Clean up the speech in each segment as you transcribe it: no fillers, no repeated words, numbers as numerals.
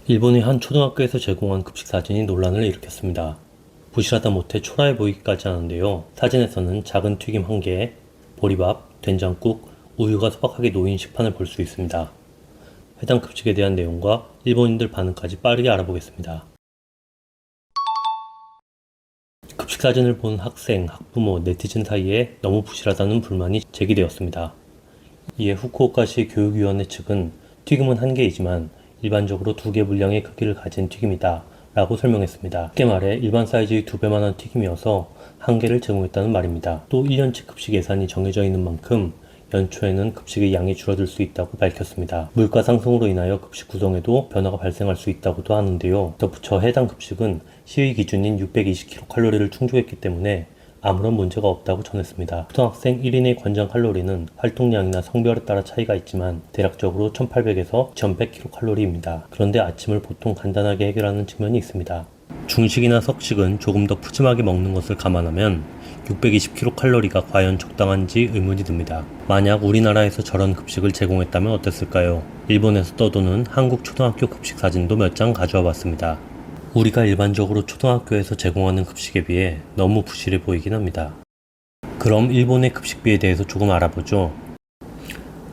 일본의 한 초등학교에서 제공한 급식 사진이 논란을 일으켰습니다. 부실하다 못해 초라해 보이기까지 하는데요. 사진에서는 작은 튀김 1개, 보리밥, 된장국, 우유가 소박하게 놓인 식판을 볼 수 있습니다. 해당 급식에 대한 내용과 일본인들 반응까지 빠르게 알아보겠습니다. 급식 사진을 본 학생, 학부모, 네티즌 사이에 너무 부실하다는 불만이 제기되었습니다. 이에 후쿠오카시 교육위원회 측은 튀김은 1개이지만 일반적으로 2개 분량의 크기를 가진 튀김이다 라고 설명했습니다. 쉽게 말해 일반 사이즈의 2배만한 튀김이어서 1개를 제공했다는 말입니다. 또 1년치 급식 예산이 정해져 있는 만큼 연초에는 급식의 양이 줄어들 수 있다고 밝혔습니다. 물가 상승으로 인하여 급식 구성에도 변화가 발생할 수 있다고도 하는데요. 덧붙여 해당 급식은 시의 기준인 620kcal를 충족했기 때문에 아무런 문제가 없다고 전했습니다. 초등학생 1인의 권장 칼로리는 활동량이나 성별에 따라 차이가 있지만 대략적으로 1800에서 2100kcal입니다. 그런데 아침을 보통 간단하게 해결하는 측면이 있습니다. 중식이나 석식은 조금 더 푸짐하게 먹는 것을 감안하면 620kcal가 과연 적당한지 의문이 듭니다. 만약 우리나라에서 저런 급식을 제공했다면 어땠을까요? 일본에서 떠도는 한국 초등학교 급식 사진도 몇 장 가져와 봤습니다. 우리가 일반적으로 초등학교에서 제공하는 급식에 비해 너무 부실해 보이긴 합니다. 그럼 일본의 급식비에 대해서 조금 알아보죠.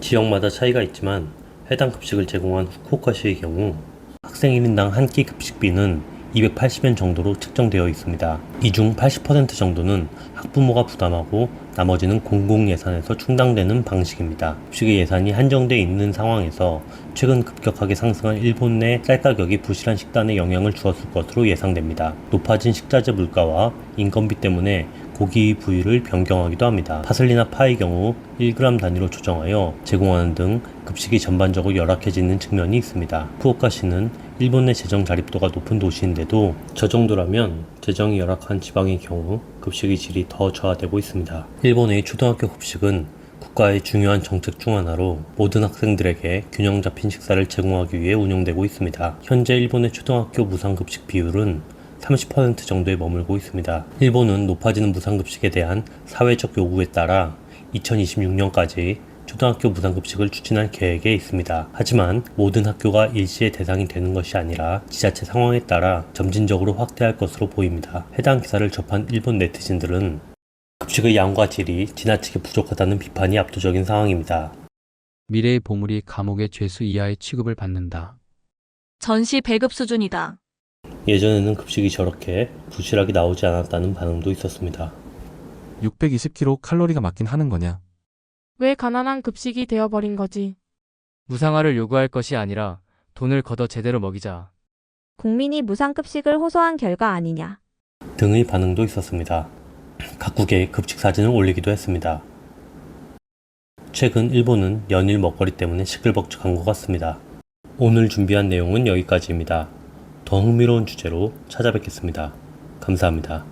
지역마다 차이가 있지만 해당 급식을 제공한 후쿠오카시의 경우 학생 1인당 한 끼 급식비는 280엔 정도로 책정되어 있습니다. 이 중 80% 정도는 학부모가 부담하고 나머지는 공공 예산에서 충당되는 방식입니다. 급식의 예산이 한정되어 있는 상황에서 최근 급격하게 상승한 일본 내 쌀 가격이 부실한 식단에 영향을 주었을 것으로 예상됩니다. 높아진 식자재 물가와 인건비 때문에 고기 부위를 변경하기도 합니다. 파슬리나 파의 경우 1g 단위로 조정하여 제공하는 등 급식이 전반적으로 열악해지는 측면이 있습니다. 후쿠오카시는 일본 내 재정 자립도가 높은 도시인데도 저 정도라면 재정이 열악한 지방의 경우 급식의 질이 더 저하되고 있습니다. 일본의 초등학교 급식은 국가의 중요한 정책 중 하나로 모든 학생들에게 균형 잡힌 식사를 제공하기 위해 운영되고 있습니다. 현재 일본의 초등학교 무상급식 비율은 30% 정도에 머물고 있습니다. 일본은 높아지는 무상급식에 대한 사회적 요구에 따라 2026년까지 초등학교 무상급식을 추진할 계획에 있습니다. 하지만 모든 학교가 일시의 대상이 되는 것이 아니라 지자체 상황에 따라 점진적으로 확대할 것으로 보입니다. 해당 기사를 접한 일본 네티즌들은 급식의 양과 질이 지나치게 부족하다는 비판이 압도적인 상황입니다. 미래의 보물이 감옥의 죄수 이하의 취급을 받는다. 전시 배급 수준이다. 예전에는 급식이 저렇게 부실하게 나오지 않았다는 반응도 있었습니다. 620kcal가 맞긴 하는 거냐? 왜 가난한 급식이 되어버린 거지? 무상화를 요구할 것이 아니라 돈을 걷어 제대로 먹이자. 국민이 무상급식을 호소한 결과 아니냐. 등의 반응도 있었습니다. 각국의 급식 사진을 올리기도 했습니다. 최근 일본은 연일 먹거리 때문에 시끌벅적한 것 같습니다. 오늘 준비한 내용은 여기까지입니다. 더 흥미로운 주제로 찾아뵙겠습니다. 감사합니다.